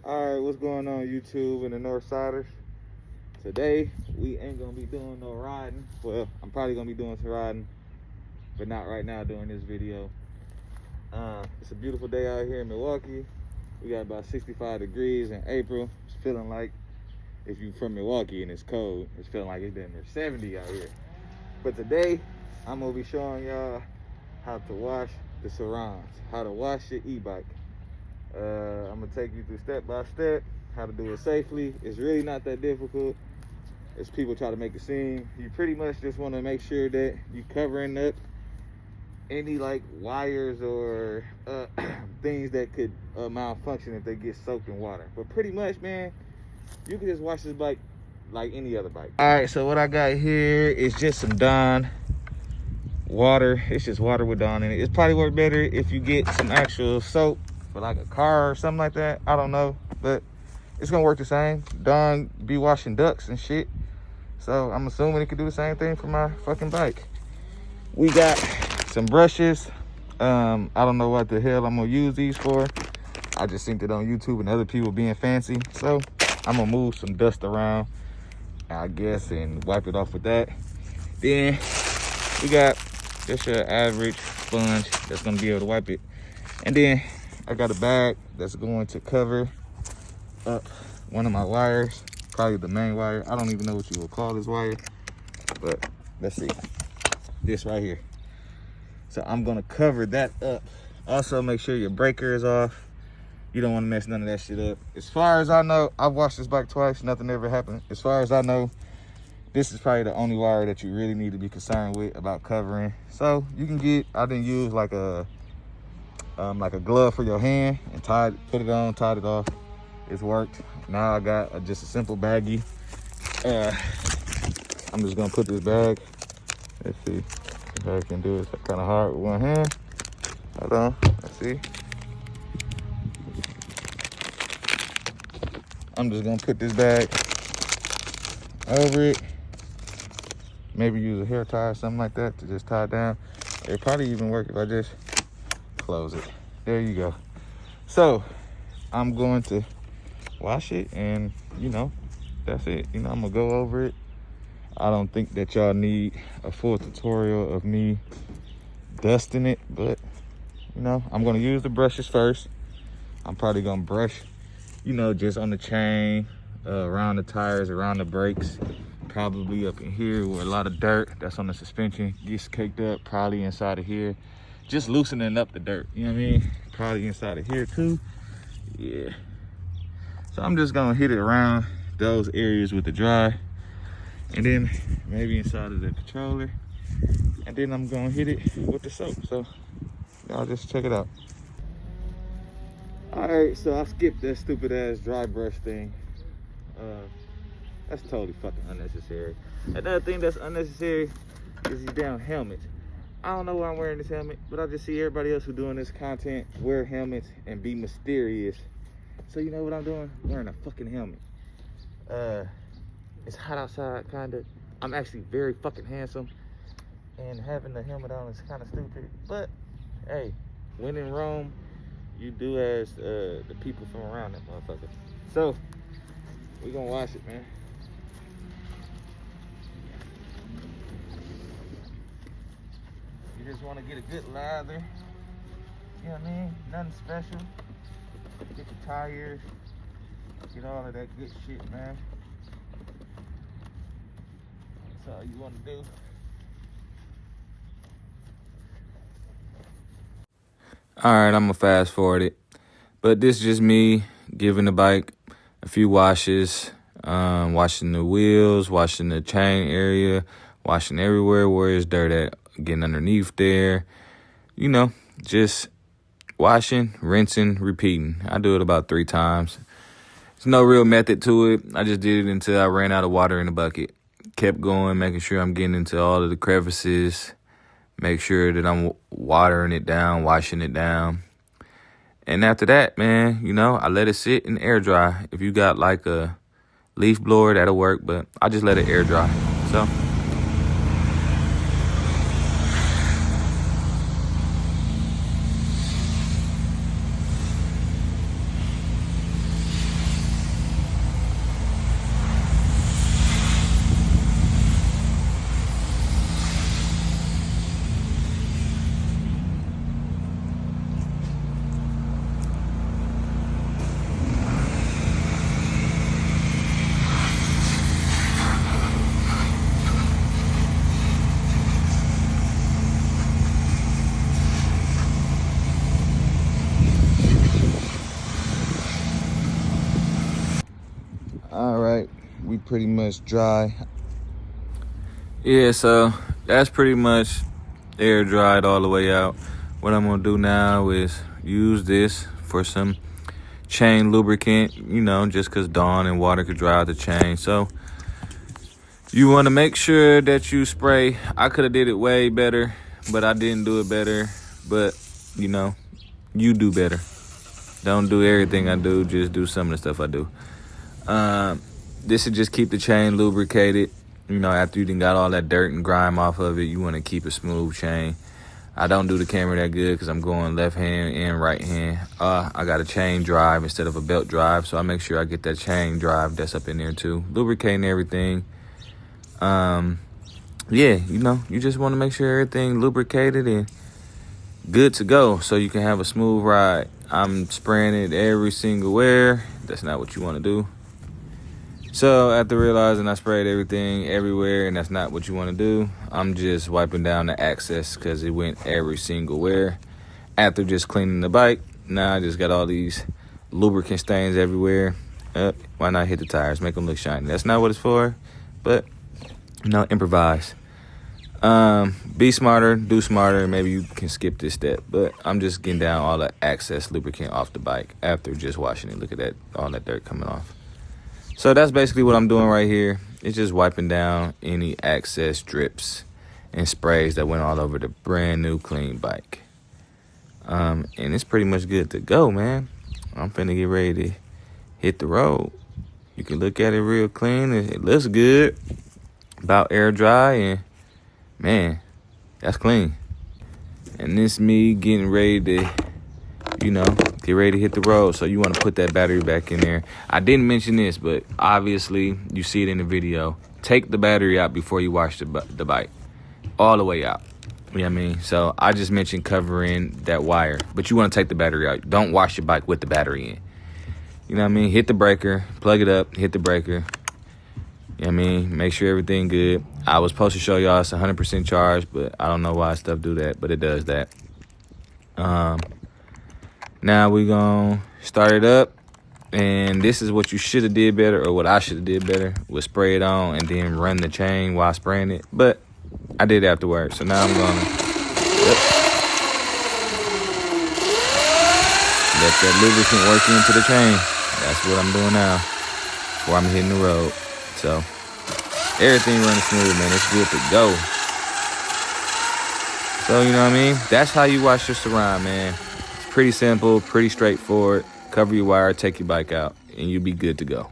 Alright, what's going on YouTube and the Northsiders? Today, we ain't gonna be doing no riding. Well, I'm probably gonna be doing some riding, but not right now doing this video. It's a beautiful day out here in Milwaukee. We got about 65 degrees in April. It's feeling like, if you're from Milwaukee and it's cold, it's feeling like it's been 70 out here. But today, I'm gonna be showing y'all how to wash the Surrons, how to wash your e-bike. I'm gonna take you through step by step how to do it safely. It's really not that difficult as people try to make it seem. You pretty much just want to make sure that you covering up any like wires or things that could malfunction if they get soaked in water. But pretty much, man, you can just wash this bike like any other bike. All right, so what I got here is just some Dawn water. It's just water with Dawn in it. It's probably work better if you get some actual soap for like a car or something like that. I don't know, but it's gonna work the same. Dawn be washing ducks and shit, so I'm assuming it could do the same thing for my fucking bike. We got some brushes. I don't know what the hell I'm gonna use these for. I just seen it on YouTube and other people being fancy, so I'm gonna move some dust around, I guess, and wipe it off with that. Then we got just your average sponge that's gonna be able to wipe it. And then I got a bag that's going to cover up one of my wires, probably the main wire. I don't even know what you would call this wire, but let's see, this right here. So I'm gonna cover that up. Also make sure your breaker is off. You don't want to mess none of that shit up. As far as I know, I've washed this bike twice, nothing ever happened. As far as I know, this is probably the only wire that you really need to be concerned with about covering. So you can get, I didn't use like a glove for your hand and put it on, tied it off. It's worked. Now I got just a simple baggie. I'm just gonna put this bag. Let's see if I can do it. It's kind of hard with one hand. Hold on, let's see. I'm just gonna put this bag over it. Maybe use a hair tie or something like that to just tie it down. It'd probably even work if I just close it. There you go. So I'm going to wash it, and you know, that's it. You know, I'm gonna go over it. I don't think that y'all need a full tutorial of me dusting it, but you know, I'm gonna use the brushes first. I'm probably gonna brush, you know, just on the chain, around the tires, around the brakes, probably up in here where a lot of dirt that's on the suspension gets caked up, probably inside of here. Just loosening up the dirt, you know what I mean? Probably inside of here too, yeah. So I'm just gonna hit it around those areas with the dry, and then maybe inside of the controller, and then I'm gonna hit it with the soap. So y'all just check it out. All right, so I skipped that stupid ass dry brush thing. That's totally fucking unnecessary. Another thing that's unnecessary is these damn helmets. I don't know why I'm wearing this helmet, but I just see everybody else who doing this content wear helmets and be mysterious. So you know what I'm doing? Wearing a fucking helmet. It's hot outside, kinda. I'm actually very fucking handsome, and having the helmet on is kind of stupid. But hey, when in Rome, you do as the people from around that motherfucker. So we gonna wash it, man. You just want to get a good lather. You know what I mean? Nothing special. Get your tires. Get all of that good shit, man. That's all you want to do. All right, I'm gonna fast forward it, but this is just me giving the bike a few washes, washing the wheels, washing the chain area, washing everywhere where there's dirt at, getting underneath there, you know, just washing, rinsing, repeating. I do it about 3 times. There's no real method to it. I just did it until I ran out of water in the bucket. Kept going, making sure I'm getting into all of the crevices, make sure that I'm watering it down, washing it down. And after that, man, you know, I let it sit and air dry. If you got like a leaf blower, that'll work, but I just let it air dry. So pretty much dry. Yeah, so that's pretty much air dried all the way out. What I'm gonna do now is use this for some chain lubricant, you know, just because Dawn and water could dry out the chain. So you want to make sure that you spray. I could have did it way better, but I didn't do it better. But, you know, you do better. Don't do everything I do, just do some of the stuff I do. This will just keep the chain lubricated. You know, after you done got all that dirt and grime off of it, you want to keep a smooth chain. I don't do the camera that good because I'm going left hand and right hand. I got a chain drive instead of a belt drive, so I make sure I get that chain drive that's up in there too. Lubricating everything. Yeah, you know, you just want to make sure everything lubricated and good to go so you can have a smooth ride. I'm spraying it every single where. That's not what you want to do. So after realizing I sprayed everything everywhere and that's not what you want to do, I'm just wiping down the access because it went every single where. After just cleaning the bike, now I just got all these lubricant stains everywhere. Why not hit the tires, make them look shiny? That's not what it's for, but you know, improvise. Be smarter, do smarter. Maybe you can skip this step, but I'm just getting down all the excess lubricant off the bike after just washing it. Look at that, all that dirt coming off. So that's basically what I'm doing right here. It's just wiping down any excess drips and sprays that went all over the brand new clean bike. And it's pretty much good to go, man. I'm finna get ready to hit the road. You can look at it real clean. It looks good. About air dry, and man, that's clean. And this me getting ready to, you know, get ready to hit the road. So you want to put that battery back in there. I didn't mention this, but obviously you see it in the video. Take the battery out before you wash the bike. All the way out. You know what I mean? So I just mentioned covering that wire, but you want to take the battery out. Don't wash your bike with the battery in. You know what I mean? Hit the breaker, plug it up, hit the breaker. You know what I mean? Make sure everything good. I was supposed to show y'all it's 100% charged, but I don't know why stuff do that, but it does that. Now we gonna start it up, and this is what you should have did better, or what I should have did better, was spray it on and then run the chain while spraying it, but I did afterwards. So now I'm gonna let that lubricant work into the chain. That's what I'm doing now before I'm hitting the road. So everything running smooth, man. It's good to go. So you know what I mean? That's how you wash your Surron, man. It's pretty simple, pretty straightforward. Cover your wire, take your bike out, and you'll be good to go.